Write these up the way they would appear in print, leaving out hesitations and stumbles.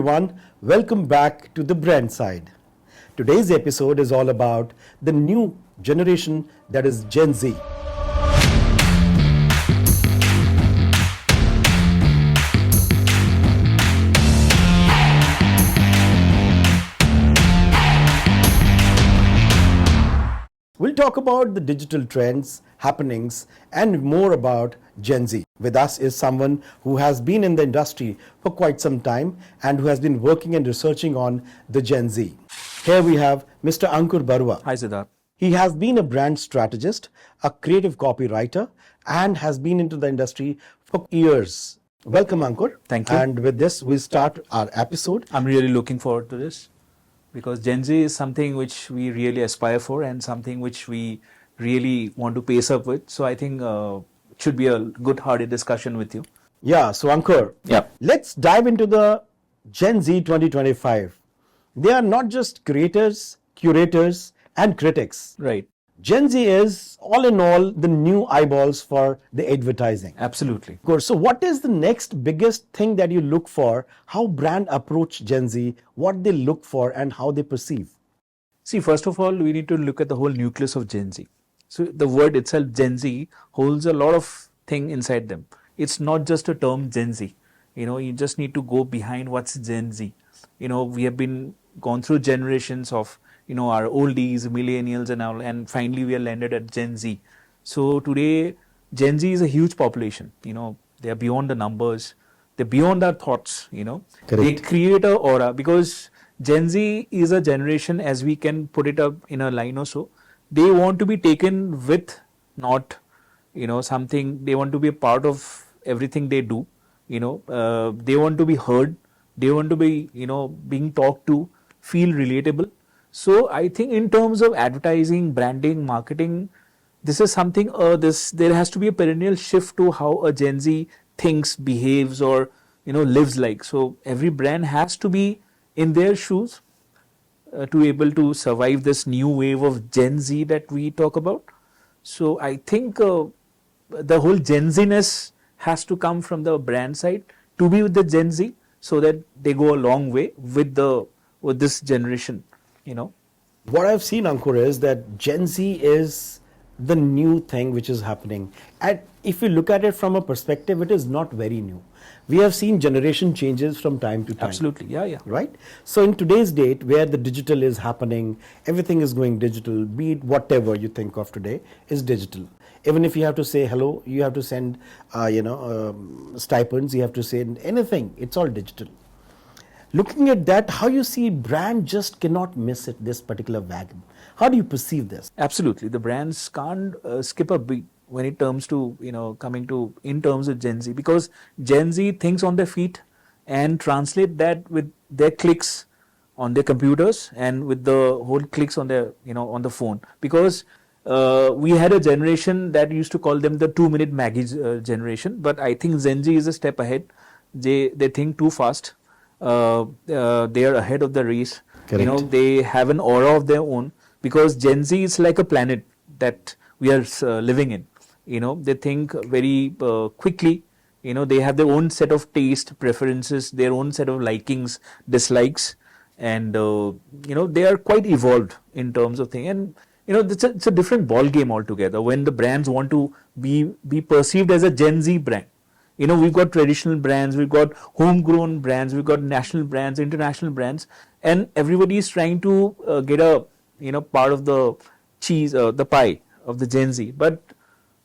everyone, welcome back to the brand side. Today's episode is all about the new generation, that is Gen Z. We'll talk about the digital trends, happenings, and more about Gen Z. With us is someone who has been in the industry for quite some time and who has been working and researching on the Gen Z. Here we have Mr. Ankur Baruah. Hi, Siddhaarth. He has been a brand strategist, a creative copywriter, and has been into the industry for years. Welcome, Ankur. Thank you. And with this, we start our episode. I'm really looking forward to this because Gen Z is something which we really aspire for and something which we really want to pace up with. So I think it should be a good, hearty discussion with you. Yeah, so Ankur, let's dive into the Gen Z 2025. They are not just creators, curators, and critics. Right. Gen Z is, all in all, the new eyeballs for the advertising. Absolutely. Of course. So what is the next biggest thing that you look for? How brand approach Gen Z, what they look for and how they perceive? See, first of all, we need to look at the whole nucleus of Gen Z. So the word itself, Gen Z, holds a lot of thing inside them. It's not just a term Gen Z. You just need to go behind what's Gen Z. We have been gone through generations of our oldies, millennials and all, and finally we are landed at Gen Z. So today, Gen Z is a huge population. They are beyond the numbers. They're beyond our thoughts. They create a aura because Gen Z is a generation, as we can put it up in a line or so. They want to be taken with, not, something. They want to be a part of everything they do. They want to be heard. They want to be, being talked to, feel relatable. So I think in terms of advertising, branding, marketing, this is something, there has to be a perennial shift to how a Gen Z thinks, behaves or, lives like. So every brand has to be in their shoes to be able to survive this new wave of Gen Z that we talk about. So I think the whole Gen Z-ness has to come from the brand side to be with the Gen Z so that they go a long way with this generation. What I've seen, Ankur, is that Gen Z is the new thing which is happening. And if you look at it from a perspective, it is not very new. We have seen generation changes from time to time. Absolutely, yeah. Right? So in today's date, where the digital is happening, everything is going digital, be it whatever you think of today is digital. Even if you have to say hello, you have to send, stipends, you have to send anything, it's all digital. Looking at that, how you see brand just cannot miss it, this particular wagon. How do you perceive this? Absolutely. The brands can't skip a beat when it comes to, in terms of Gen Z, because Gen Z thinks on their feet and translate that with their clicks on their computers and with the whole clicks on their, on the phone. Because we had a generation that used to call them the 2-minute Maggie generation, but I think Gen Z is a step ahead. They think too fast. They are ahead of the race. Correct. They have an aura of their own because Gen Z is like a planet that we are living in. They think very quickly. They have their own set of taste, preferences, their own set of likings, dislikes, and they are quite evolved in terms of things. And it's a different ball game altogether when the brands want to be perceived as a Gen Z brand. We've got traditional brands, we've got homegrown brands, we've got national brands, international brands, and everybody is trying to get a, part of the cheese, the pie of the Gen Z. But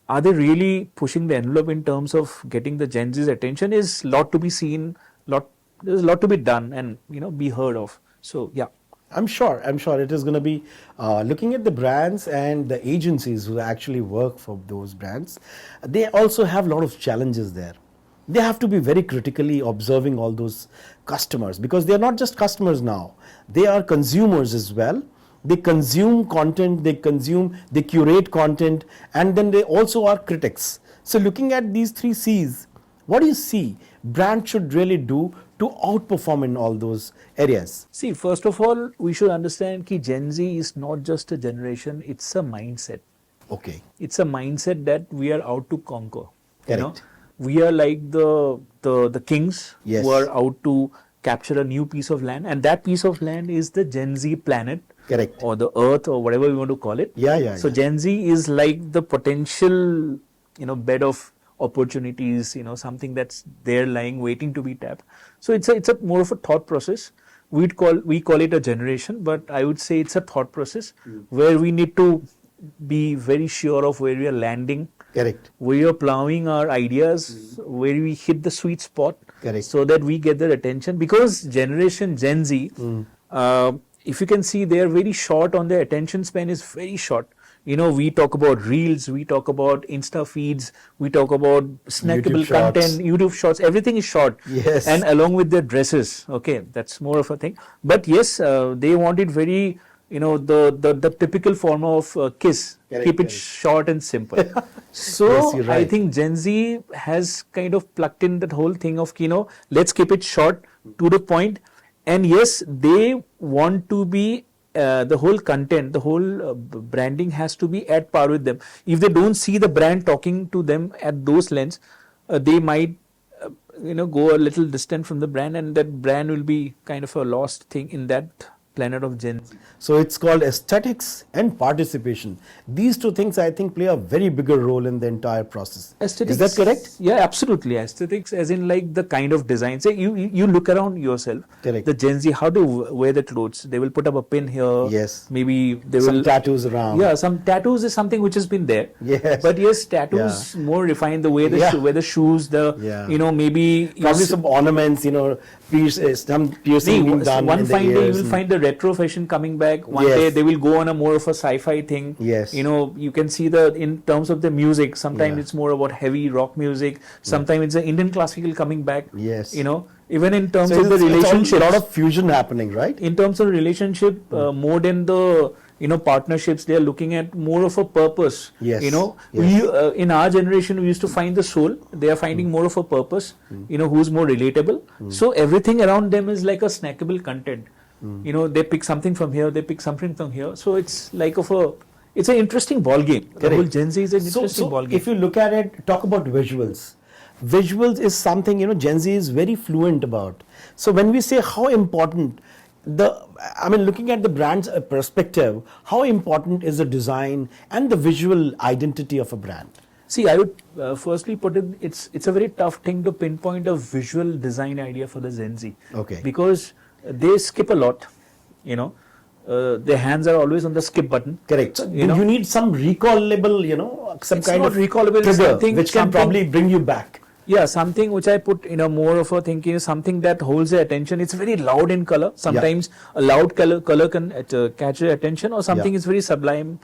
are they really pushing the envelope in terms of getting the Gen Z's attention? Is a lot to be seen, there's a lot to be done and, be heard of. So, yeah. I'm sure it is going to be looking at the brands and the agencies who actually work for those brands. They also have a lot of challenges there. They have to be very critically observing all those customers because they are not just customers now. They are consumers as well. They consume content, they curate content, and then they also are critics. So looking at these 3 C's, what do you see brand should really do to outperform in all those areas? See, first of all, we should understand that Gen Z is not just a generation, it's a mindset. Okay. It's a mindset that we are out to conquer. Correct. We are like the kings Yes. who are out to capture a new piece of land, and that piece of land is the Gen Z planet. Correct. Or the earth, or whatever we want to call it. So Gen Z is like the potential, bed of opportunities, something that's there lying, waiting to be tapped. So it's a more of a thought process. We call it a generation, but I would say it's a thought process where we need to be very sure of where we are landing. Correct. Where we are plowing our ideas, where we hit the sweet spot. Correct. So that we get their attention, because generation Gen Z, if you can see, they are very short on their attention span is very short. We talk about reels, we talk about Insta feeds, we talk about snackable content, YouTube shorts, everything is short. Yes. And along with their dresses, okay, that's more of a thing. But yes, they want it very, the typical form of kiss. Correct, Keep it short and simple. So Yes, you're right. I think Gen Z has kind of plucked in that whole thing of, let's keep it short, to the point. And yes, they want to be, the whole content, the whole branding has to be at par with them. If they don't see the brand talking to them at those lengths, they might, go a little distant from the brand, and that brand will be kind of a lost thing in that planet of Gen Z. So it's called aesthetics and participation. These two things, I think, play a very bigger role in the entire process. Aesthetics, is that correct? Yeah, absolutely. Aesthetics, as in like the kind of design. Say you look around yourself. Correct. The Gen Z, how they wear the clothes. They will put up a pin here. Yes. Maybe they Some will tattoos around. Yeah, some tattoos is something which has been there. Yes. But yes, tattoos more refined. The way wear the shoes. Maybe probably some ornaments. Some piercing being done. One in the fine day you ears will find the retro fashion coming back. One Yes. day they will go on a more of a sci-fi thing. Yes. You can see in terms of the music, sometimes it's more about heavy rock music. Sometimes it's the Indian classical coming back. Yes. Even in terms So of the relationship, a lot of fusion happening, right? in terms of relationship, more than the partnerships, they are looking at more of a purpose. Yes. We in our generation we used to find the soul. They are finding more of a purpose. Who's more relatable. So everything around them is like a snackable content. They pick something from here, they pick something from here. So it's like it's an interesting ball game. The whole Gen Z is an interesting ball game. If you look at it, talk about visuals. Visuals is something Gen Z is very fluent about. So when we say how important looking at the brand's perspective, how important is the design and the visual identity of a brand? See, I would firstly put it, it's a very tough thing to pinpoint a visual design idea for the Gen Z. Okay. Because they skip a lot, their hands are always on the skip button. Correct. So you need some recallable, some It's kind not of recallable, trigger which can probably bring you back. Yeah, something which I put more of a thinking is something that holds their attention. It's very loud in color. Sometimes a loud color can catch their attention, or something is very sublime,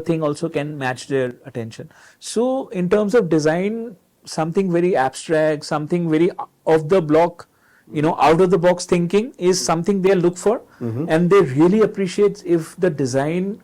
thing also can match their attention. So in terms of design, something very abstract, something very off the block, out of the box thinking is something they look for, and they really appreciate if the design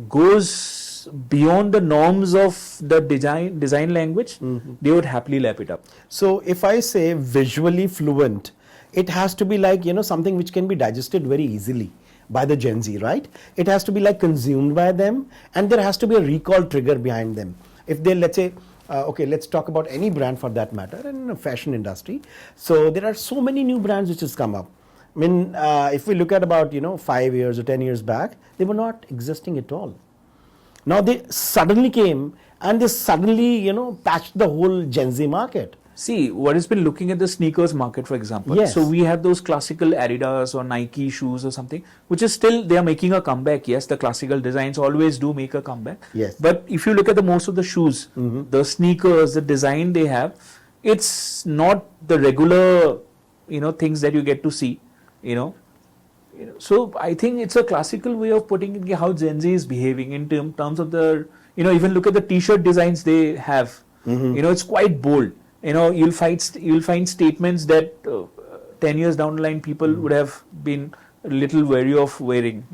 goes beyond the norms of the design language. They would happily lap it up. So if I say visually fluent, it has to be like something which can be digested very easily by the Gen Z, right? It has to be like consumed by them, and there has to be a recall trigger behind them. If they, let's say, okay, let's talk about any brand for that matter in the fashion industry. So there are so many new brands which has come up. If we look at about 5 years or 10 years back, they were not existing at all. Now they suddenly came and they suddenly patched the whole Gen Z market. See, what has been looking at the sneakers market, for example. Yes. So we have those classical Adidas or Nike shoes or something, which is still, they are making a comeback. Yes, the classical designs always do make a comeback. Yes. But if you look at the most of the shoes, the sneakers, the design they have, it's not the regular, things that you get to see, So I think it's a classical way of putting in how Gen Z is behaving in terms of the, even look at the t-shirt designs they have. It's quite bold. You'll find statements that 10 years down the line people would have been a little wary of wearing.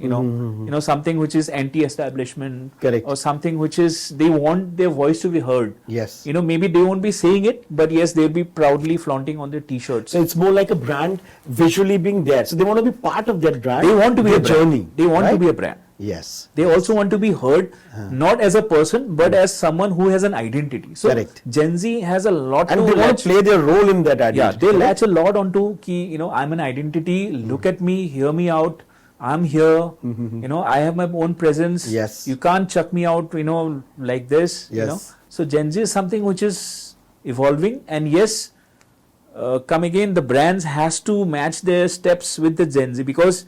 Something which is anti-establishment. Correct. Or something which is, they want their voice to be heard. Yes. Maybe they won't be saying it, but yes, they'll be proudly flaunting on their t-shirts. So it's more like a brand visually being there. So they want to be part of that brand. They want to be a journey. brand. They want to be a brand. Yes. They also want to be heard, not as a person, but as someone who has an identity. So Correct. Gen Z has a lot And to they want latch. to play their role in that identity. Yeah, they correct? latch a lot onto ki, I'm an identity. Look at me, hear me out. I'm here. I have my own presence. Yes. You can't chuck me out, like this. Yes. So Gen Z is something which is evolving, and yes, come again, the brands has to match their steps with the Gen Z, because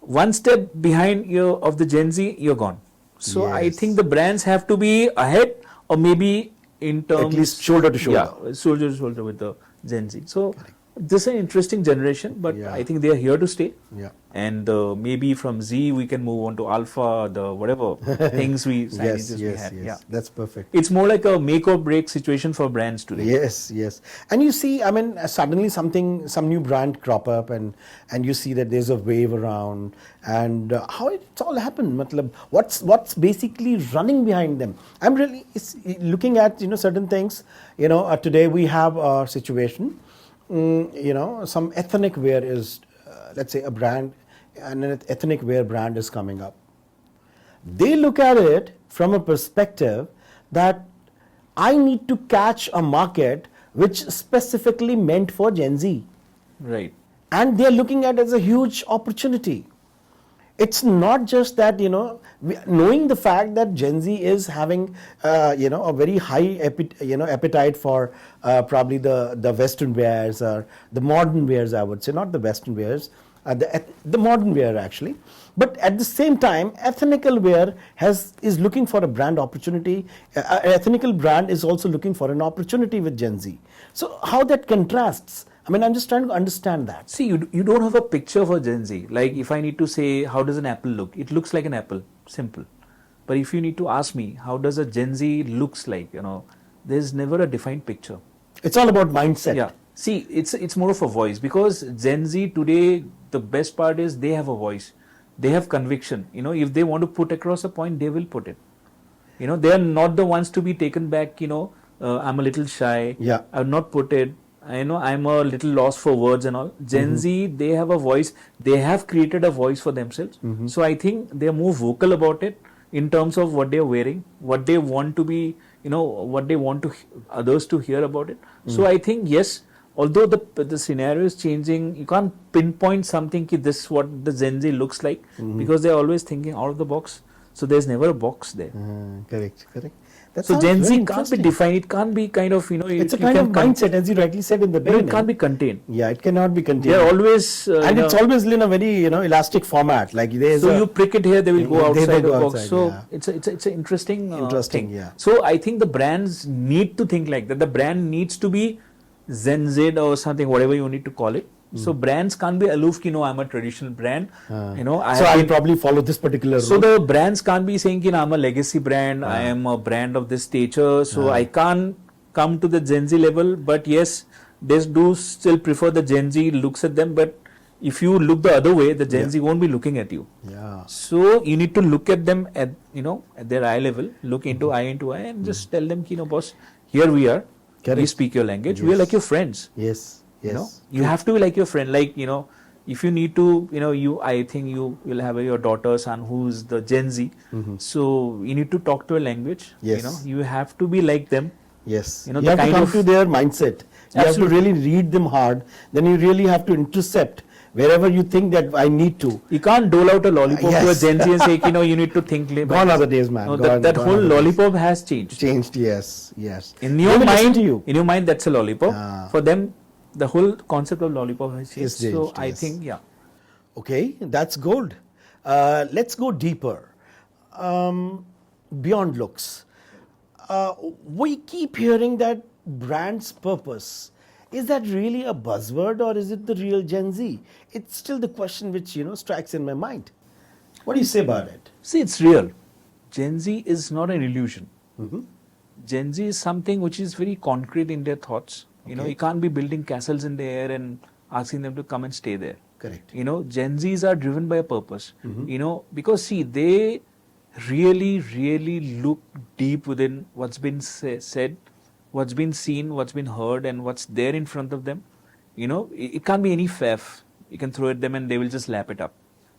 one step behind of the Gen Z, you're gone. So I Yes. think the brands have to be ahead, or maybe in terms, At least shoulder to shoulder. yeah, shoulder to shoulder with the Gen Z. So this is an interesting generation, but Yeah. I think they are here to stay. Yeah. And maybe from Z we can move on to Alpha, the whatever things we Yes, scientists we yes, have. yes. Yeah, That's perfect. it's more like a make or break situation for brands today. Yes, yes. And you see, I mean, suddenly some new brand crop up, and you see that there's a wave around, and how it's all happened. Matlab, what's basically running behind them? I'm really looking at certain things. Today we have a situation. Some ethnic wear is, let's say, a brand, and an ethnic wear brand is coming up. They look at it from a perspective that I need to catch a market which specifically meant for Gen Z. Right. And they're looking at it as a huge opportunity. It's not just that, knowing the fact that Gen Z is having, a very high appetite for probably the Western wears, or the modern wears, I would say, not the Western wears, the modern wear actually. But at the same time, ethnical wear is looking for a brand opportunity. An ethnical brand is also looking for an opportunity with Gen Z. So how that contrasts? I mean, I'm just trying to understand that. See, you don't have a picture for Gen Z. Like if I need to say, how does an apple look? It looks like an apple, simple. But if you need to ask me, how does a Gen Z looks like? There's never a defined picture. It's all about mindset. Yeah. See, it's more of a voice, because Gen Z today, the best part is they have a voice. They have conviction. If they want to put across a point, they will put it. They are not the ones to be taken back. I'm a little shy. Yeah. I've not put it. I'm a little lost for words and all. Gen Z, they have a voice. They have created a voice for themselves. So I think they're more vocal about it in terms of what they're wearing, what they want to be, what they want to others to hear about it. So I think, yes, although the scenario is changing, you can't pinpoint something ki this what the Gen Z looks like, because they're always thinking out of the box. So there's never a box there. Correct. That So sounds Gen very Z can't be interesting. defined. It can't be kind of, It's a kind of mindset, as you rightly said in the No, beginning. it can't be contained. Yeah, it cannot be contained. They're always and it's always in a very elastic format. Like there's so you prick it here, they will go They outside the go box. outside, So yeah. it's an interesting Interesting, thing. yeah. So I think the brands need to think like that. The brand needs to be Gen Z or something, whatever you need to call it. So brands can't be aloof. I'm a traditional brand. I so have I'll been- probably follow this particular So route. the brands can't be saying, I'm a legacy brand, I am a brand of this stature, so I can't come to the Gen Z level. But yes, they do still prefer the Gen Z looks at them. But if you look the other way, the Gen Z won't be looking at you. Yeah. So you need to look at them at at their eye level, look into eye, and just tell them, boss, here we are. Correct. We speak your language. We are like your friends. Yes. You have to be like your friend. Like if you need to, I think you will have your daughter, son, who's the Gen Z. So you need to talk to a language. Yes. You have to be like them. Yes. The You have to kind come of- to their mindset. You have to Absolutely. really read them hard. Then you really have to intercept wherever you think that I need to. You can't dole out a lollipop to a Yes. Gen Z and say, you need to think. Gone are the days, man. No, Gone- that gone whole are the days. lollipop has changed. Changed. Yes. In They your will listen mind, to you. that's a lollipop. Ah. For them, the whole concept of lollipop has changed. It's changed, So I yes. think, Okay, that's gold. Let's go deeper. Beyond looks. We keep hearing that brand's purpose. Is that really a buzzword, or is it the real Gen Z? It's still the question which, strikes in my mind. What do you say about it? See, it's real. Gen Z is not an illusion. Gen Z is something which is very concrete in their thoughts. Okay. You can't be building castles in the air and asking them to come and stay there. Correct. Gen Zs are driven by a purpose. Because see, they really, really look deep within what's been said, what's been seen, what's been heard, and what's there in front of them. It can't be any faff. You can throw at them and they will just lap it up.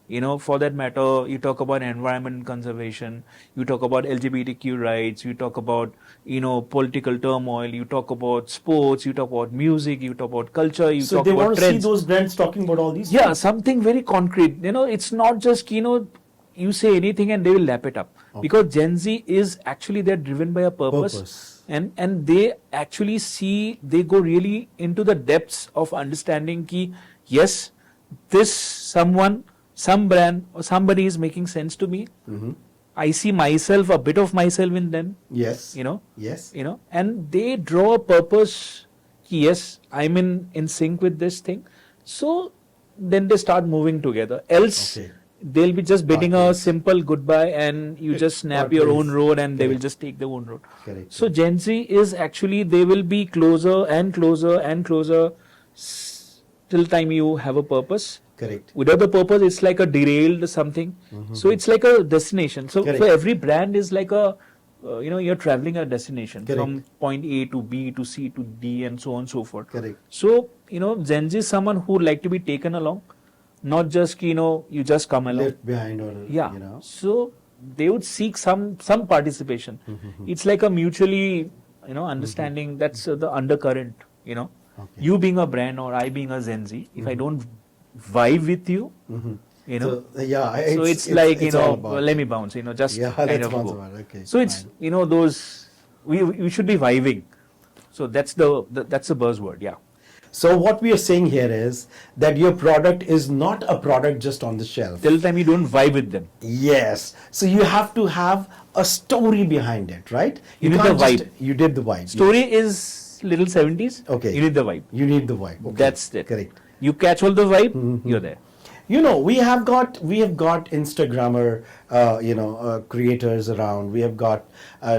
For that matter, you talk about environment conservation, you talk about LGBTQ rights, you talk about, political turmoil, you talk about sports, you talk about music, you talk about culture, you So talk they about want to see trends. those brands talking about all these Yeah, things. something very concrete. It's not just, you say anything and they will lap it up. Because Gen Z is actually, they're driven by a purpose. And they actually they go really into the depths of understanding ki, yes, some brand or somebody is making sense to me. I see a bit of myself in them. Yes. You know, Yes. And they draw a purpose. Yes, I'm in sync with this thing. So then they start moving together. Else, Okay. they'll be just bidding a Pathways. simple goodbye, and you just snap your own Pathways. road, and they will Correct. just take their own road. Correct. So Gen Z is actually, they will be closer and closer and closer till time you have a purpose. Correct. Without the purpose, it's like a derailed something. So it's like a destination. So Correct. for every brand is like a, you're traveling a destination Correct. from point A to B to C to D and so on and so forth. Correct. So, Gen Z is someone who would like to be taken along, not just, you just come along. Left behind or, Yeah. So they would seek some participation. It's like a mutually, understanding. That's the undercurrent, Okay. You being a brand or I being a Gen Z, if I don't vibe with you, So, yeah, so it's like, it's all about let me bounce, just Yeah, kind let's of bounce go. about it. Okay, So it's, fine. those, we should be vibing. So that's that's the buzzword, yeah. So what we are saying here is that your product is not a product just on the shelf. Till the time you don't vibe with them. Yes. So you have to have a story behind it, right? You need can't the just- vibe. You did the vibe. Story is little 70s. Okay. You need the vibe. You need the vibe. Okay. That's it. Correct. You catch all the vibe, you're there. We have got Instagrammer, creators around. We have got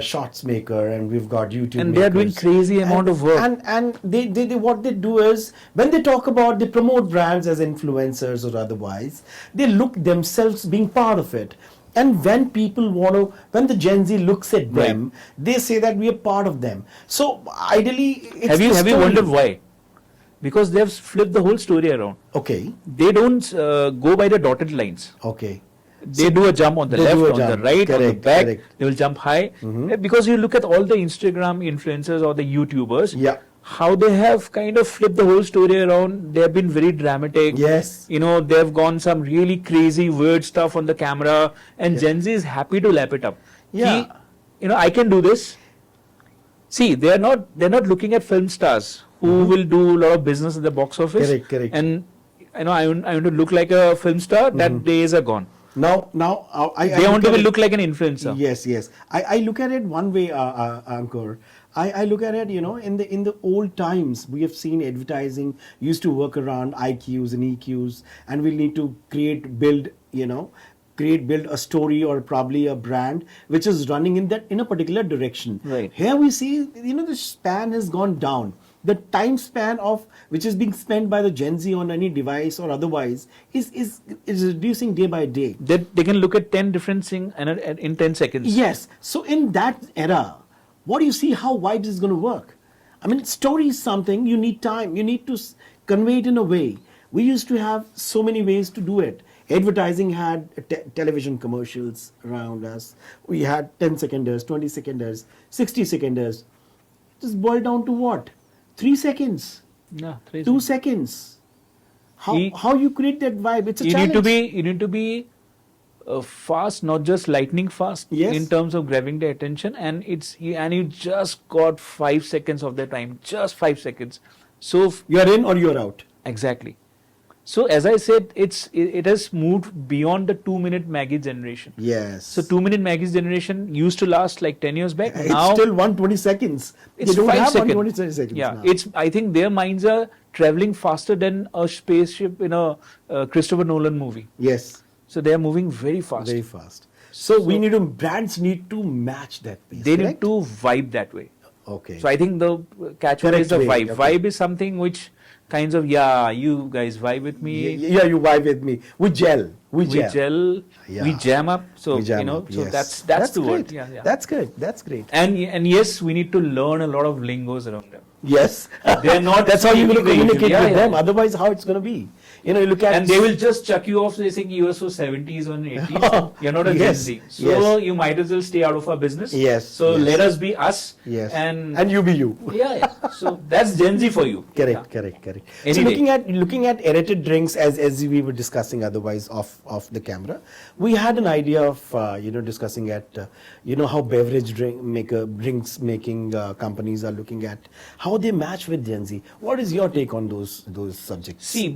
Shots Maker, and we've got YouTube. And they are doing makers. crazy amount of work. And they what they do is, when they talk about, they promote brands as influencers or otherwise, they look themselves being part of it. And when when the Gen Z looks at them, they say that we are part of them. So ideally, it's Have you the story. wondered why? Because they have flipped the whole story around. Okay. They don't go by the dotted lines. Okay. They do a jump on the they left, do a on the jump. right, on the Correct, back. correct. They will jump high. Because you look at all the Instagram influencers or the YouTubers, Yeah. how they have kind of flipped the whole story around. They have been very dramatic. Yes. They have gone some really crazy, weird stuff on the camera. And Gen Z is happy to lap it up. Yeah. I can do this. See, they're not looking at film stars who will do a lot of business at the box office. Correct. And I want to look like a film star. That days are gone. Now, They want to look like an influencer. Yes. I look at it one way, Ankur. I look at it, in the old times, we have seen advertising used to work around IQs and EQs, and we need to build a story or probably a brand which is running in a particular direction. Right. Here we see, the span has gone down. The time span of which is being spent by the Gen Z on any device or otherwise is reducing day by day. They can look at 10 different things in 10 seconds. Yes. So in that era, what do you see how wide is going to work? I mean, story is something, you need time. You need to convey it in a way. We used to have so many ways to do it. Advertising had television commercials around us. We had 10 seconders, 20 seconders, 60 seconders. Just boil down to what? 3 seconds, Yeah, 2 seconds. How you create that vibe? It's a challenge. You need to be fast, not just lightning fast. Yes. In terms of grabbing the attention, and you just got 5 seconds of their time, just 5 seconds. So You're in or you're out. exactly. So as I said, it has moved beyond the 2-minute Maggie generation. Yes. So 2-minute Maggie's generation used to last like 10 years back. It's Now still 120 seconds. it's They don't 5 have seconds. 120 seconds Yeah, now. I think their minds are traveling faster than a spaceship in a Christopher Nolan movie. Yes. So they are moving very fast. Very fast. So brands need to match that pace. They correct? need to vibe that way. Okay. So I think the catchword is the Correct way, vibe. okay. Vibe is something which kinds of, you guys vibe with me. Yeah, you vibe with me. We gel. We gel. We Yeah. jam up. So We jam up, so yes. that's the great. word. Yeah. That's good. That's great. And yes, we need to learn a lot of lingos around them. Yes. They're not That's how you're going to speaking the communicate usual- with yeah, them. yeah. Otherwise, how it's going to be? You know, you look at And they will just chuck you off saying you are so 70s or 80s. You're not a Gen Yes, Z. So yes. you might as well stay out of our business. Yes, So yes. let us be us. yes, And you be you. yeah. So that's Gen Z for you. Correct, Yeah. correct. Any So day. looking at aerated drinks, as we were discussing otherwise off the camera, we had an idea of discussing at how beverage drinks making companies are looking at how they match with Gen Z. What is your take on those subjects? See,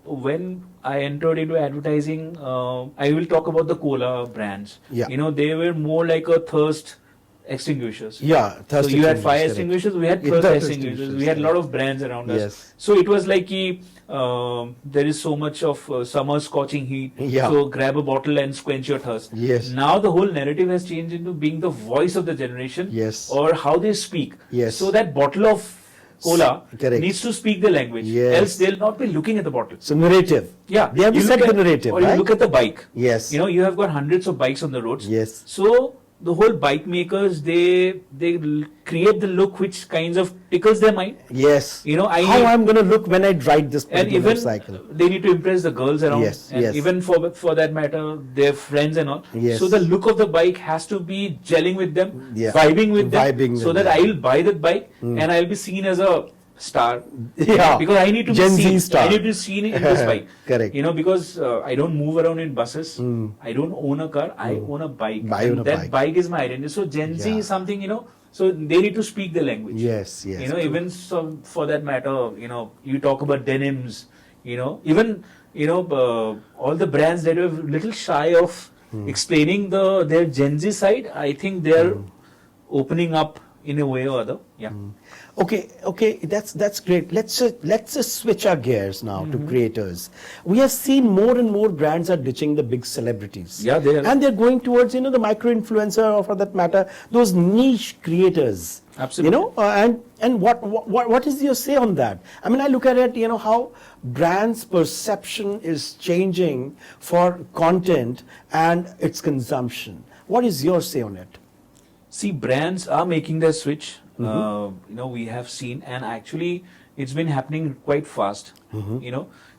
when I entered into advertising, I will talk about the cola brands. Yeah. They were more like a thirst extinguishers. Yeah, So thirst you had extinguishers, fire correct. extinguishers, we had Yeah, thirst thirst extinguishers, extinguishers, we had a lot correct. of brands around us. Yes. So it was like there is so much of summer scorching heat. Yeah. So grab a bottle and quench your thirst. Yes. Now the whole narrative has changed into being the voice of the generation. Yes. Or how they speak. Yes. So that bottle of cola Correct. needs to speak the language. Yes. Else they'll not be looking at the bottle. So narrative. Yeah, They have to you set look the at- narrative, Or right? you look at the bike. Yes. You have got hundreds of bikes on the roads. Yes. So the whole bike makers, they create the look which kinds of tickles their mind. Yes. I how need- I'm going to look when I ride this And particular even motorcycle. they need to impress the girls around. Yes, And yes. even for that matter, their friends and all. Yes. So the look of the bike has to be gelling with them, Yeah. vibing with them, Vibing so with that them. I will buy that bike and I will be seen as a star. Yeah. Because I need to Gen be Z seen. star. I need to be seen in this bike. Correct. Because I don't move around in buses. I don't own a car. I own a bike. I own And a that bike. is my identity. So Gen Z Yeah. is something, so they need to speak the language. Yes, yes. Even for that matter, you talk about denims, even, all the brands that were little shy of explaining their Gen Z side, I think they're opening up in a way or other. Yeah. Okay, that's great. Let's just switch our gears now to creators. We have seen more and more brands are ditching the big celebrities. Yeah, they are. And they're going towards the micro influencer, or for that matter, those niche creators. Absolutely. And what is your say on that? I mean, I look at it, how brands' perception is changing for content and its consumption. What is your say on it? See, brands are making their switch. We have seen, and actually, it's been happening quite fast.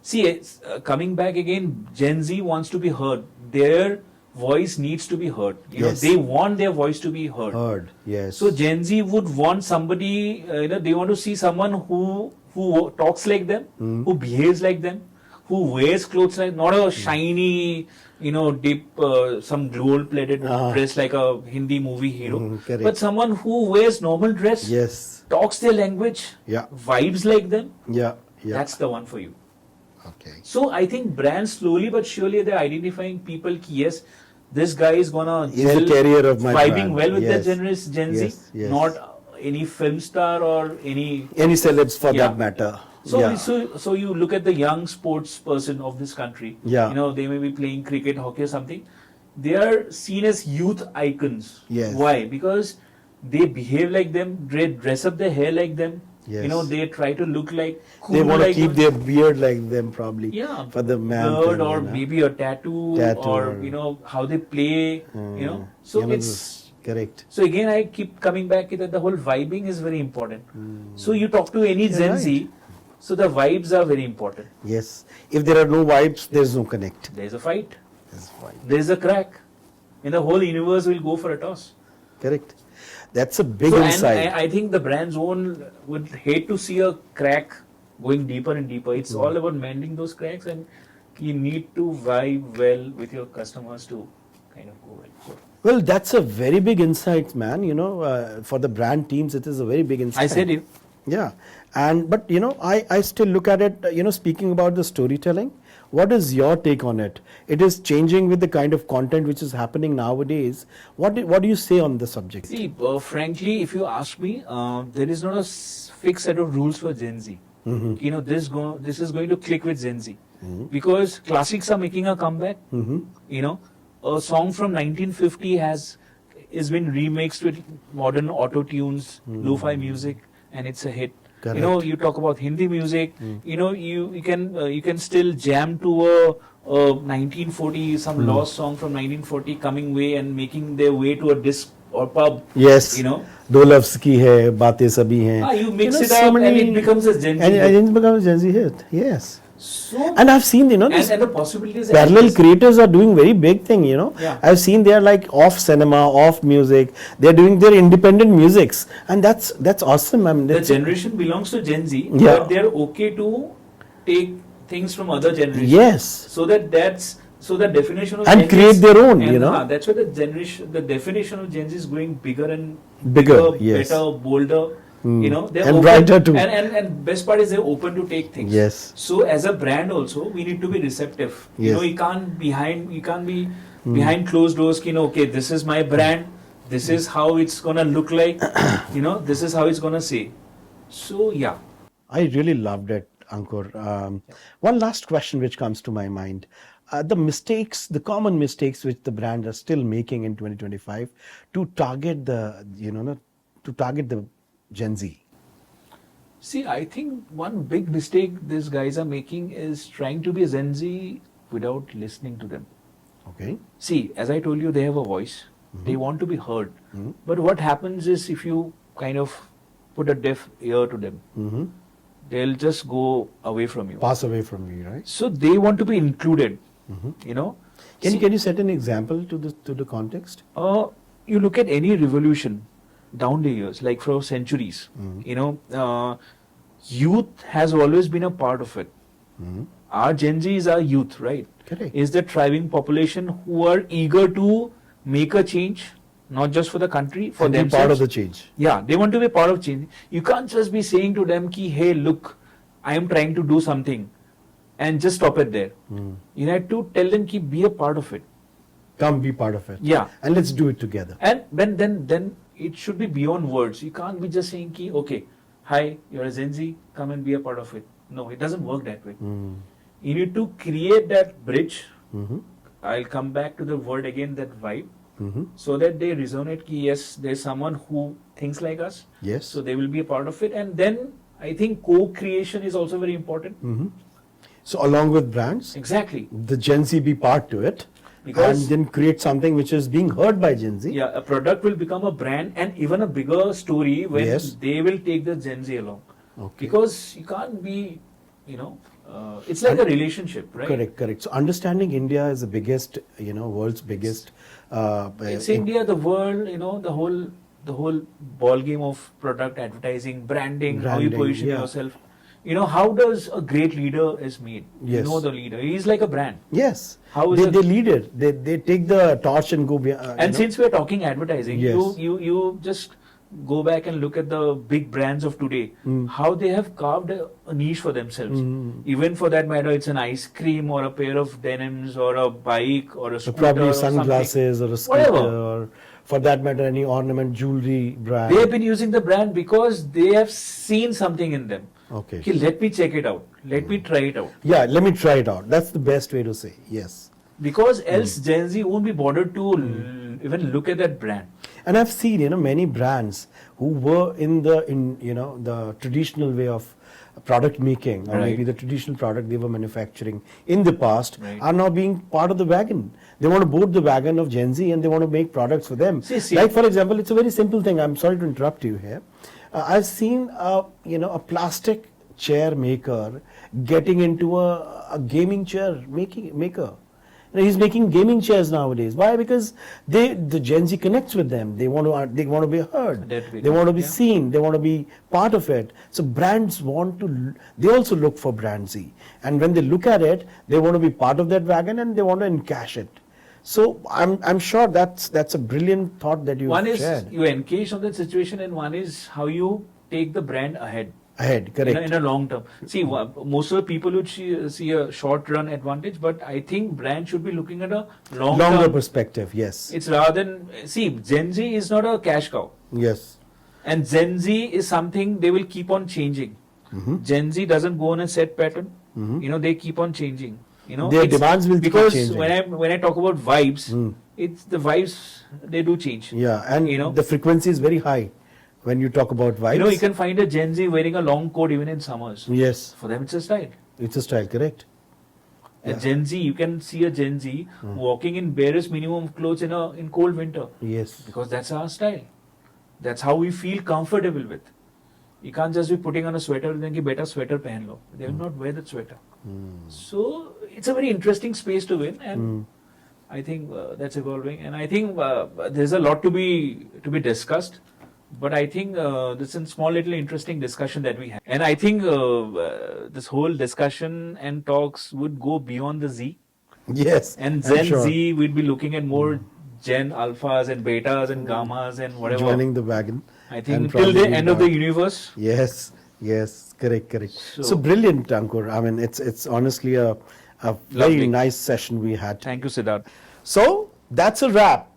See, it's, coming back again, Gen Z wants to be heard. Their voice needs to be heard. Yes. They want their voice to be heard. Heard, yes. So Gen Z would want somebody. They want to see someone who talks like them, who behaves like them, who wears clothes like, not a shiny, deep, some gold-plated dress like a Hindi movie hero, correct. but someone who wears normal dress, Yes. talks their language, Yeah. vibes like them. Yeah. That's the one for you. Okay. So I think brands slowly but surely they're identifying people. Yes, this guy is gonna He's the carrier of my vibing brand. well with Yes. the Gen Z, Yes, yes. not any film star or any. Any celebs for Yeah. that matter. So, Yeah. so you look at the young sports person of this country. Yeah. They may be playing cricket, hockey, or something. They are seen as youth icons. Yes. Why? Because they behave like them, they dress up their hair like them. Yes. They try to look like. Cool They want to like keep them. their beard like them, probably. Yeah, For the man. beard thing, or maybe a tattoo, or how they play. So it's. Correct. So again, I keep coming back to that the whole vibing is very important. So you talk to any Gen Z, so the vibes are very important. Yes. If there are no vibes, there's no connect. There's a fight. That's fine. There's a crack. And the whole universe will go for a toss. Correct. That's a big So, insight. and I think the brand's own would hate to see a crack going deeper and deeper. It's all about mending those cracks, and you need to vibe well with your customers to kind of go well. So, Well, that's a very big insight, man. For the brand teams, it is a very big insight. I said it. Yeah. But I still look at it, speaking about the storytelling, what is your take on it? It is changing with the kind of content which is happening nowadays. What do you say on the subject? See, frankly, if you ask me, there is not a fixed set of rules for Gen Z. This is going to click with Gen Z. Because classics are making a comeback. A song from 1950 has been remixed with modern auto tunes, lo-fi music, and it's a hit. Correct. You talk about Hindi music. You can still jam to a 1940 some lost song from 1940 coming way and making their way to a disc or pub. Yes. दो लफ्ज़ की है, बातें सभी हैं. You mix it so up many, and it becomes a Gen Z hit. And it becomes a Gen Z hit. Yes. So And I've seen, this and the possibilities are parallel endless. creators are doing very big thing. Yeah. I've seen they're like off cinema, off music. They're doing their independent musics, and that's awesome. I mean, The that's, generation belongs to Gen Z, Yeah. but they're okay to take things from other generations. yes, So the definition of and Gen Z create is- their own. and, that's why the definition of Gen Z is going bigger and Bigger, yes. better, bolder. They're And open, brighter too. And best part is they're open to take things. Yes. So as a brand also, we need to be receptive. Yes. You can't be behind closed doors. Okay, this is my brand. This is how it's gonna look like. This is how it's gonna say. So yeah. I really loved it, Ankur. One last question which comes to my mind. The common mistakes which the brands are still making in 2025 to target the Gen Z. See, I think one big mistake these guys are making is trying to be Gen Z without listening to them. Okay. See, as I told you, they have a voice. They want to be heard. But what happens is if you kind of put a deaf ear to them, they'll just go away from you. Pass away from you, right? So they want to be included. Can you set an example to the context? You look at any revolution down the years, like for centuries. Youth has always been a part of it. Our Gen Z is our youth, right? Correct. Is the thriving population who are eager to make a change, not just for the country, for And be themselves. part of the change. Yeah, they want to be part of change. You can't just be saying to them, ki, hey, look, I am trying to do something, and just stop it there. You have to tell them, ki, be a part of it. Come be part of it. Yeah. And let's do it together. And then it should be beyond words. You can't be just saying, ki, okay, hi, you're a Gen Z, come and be a part of it. No, it doesn't work that way. You need to create that bridge. I'll come back to the word again, that vibe, so that they resonate, ki, yes, there's someone who thinks like us. Yes. So they will be a part of it. And then I think co-creation is also very important. So along with brands, Exactly. the Gen Z be part to it, Because- and then create something which is being heard by Gen Z. Yeah, a product will become a brand and even a bigger story when Yes. they will take the Gen Z along. Okay. Because you can't be, it's like a relationship, right? Correct. So understanding India is the biggest, world's biggest. It's India, the world, the whole ball game of product advertising, branding, how you Branding, position yeah. yourself. How does a great leader is made? Yes. You know the leader. He's like a brand. Yes. How is they, it- they lead it. They take the torch and go behind. And since we're talking advertising, Yes. you just go back and look at the big brands of today, how they have carved a niche for themselves. Even for that matter, it's an ice cream or a pair of denims or a bike or a So scooter probably or something. sunglasses or a scooter, Whatever. or for that matter, any ornament, jewelry brand. They have been using the brand because they have seen something in them. Okay. Okay, let me check it out. Let me try it out. Yeah, let me try it out. That's the best way to say. Yes. Because else Gen Z won't be bothered to even look at that brand. And I've seen, many brands who were in the traditional way of product making, or Right. maybe the traditional product they were manufacturing in the past, Right. are now being part of the wagon. They want to board the wagon of Gen Z and they want to make products for them. See. Like, for example, it's a very simple thing. I'm sorry to interrupt you here. I've seen a plastic chair maker getting into a gaming chair maker. He's making gaming chairs nowadays. Why? Because the Gen Z connects with them. They want to be heard. That way. They want to be Yeah. seen. They want to be part of it. So brands they also look for brand Z. And when they look at it, they want to be part of that wagon and they want to encash it. So I'm sure that's a brilliant thought that you One is shared. you engage on that situation, and one is how you take the brand ahead. Ahead, correct. In a long term. See, most of the people would see a short run advantage, but I think brand should be looking at a Longer term. perspective, yes. It's rather than, see, Gen Z is not a cash cow. Yes. And Gen Z is something they will keep on changing. Gen Z doesn't go on a set pattern. They keep on changing. Their it's- demands will keep because changing. when I talk about vibes, it's the vibes they do change. Yeah, and the frequency is very high when you talk about vibes. You can find a Gen Z wearing a long coat even in summers. Yes, For them, it's a style. it's a style, correct. A Gen Z, you can see a Gen Z walking in barest minimum of clothes in cold winter, Yes. because that's our style. That's how we feel comfortable with. You can't just be putting on a sweater and then ki beta sweater pehen lo. They will not wear that sweater. So it's a very interesting space to win, and I think that's evolving, and I think there's a lot to be discussed. But I think this is a small little interesting discussion that we have, and I think this whole discussion and talks would go beyond the Z. Yes, And I'm Gen sure. Z, we'd be looking at more Gen Alphas and Betas and Gammas and whatever. Joining the wagon. I and think till probably the end of the not. universe. Yes, yes, correct. So, So- brilliant, Ankur. I mean, it's honestly a very Lovely. nice session we had. Thank you, Siddharth. So that's a wrap.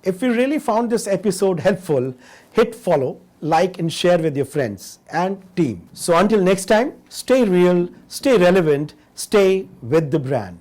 If you really found this episode helpful, hit follow, like and share with your friends and team. So until next time, stay real, stay relevant, stay with the brand.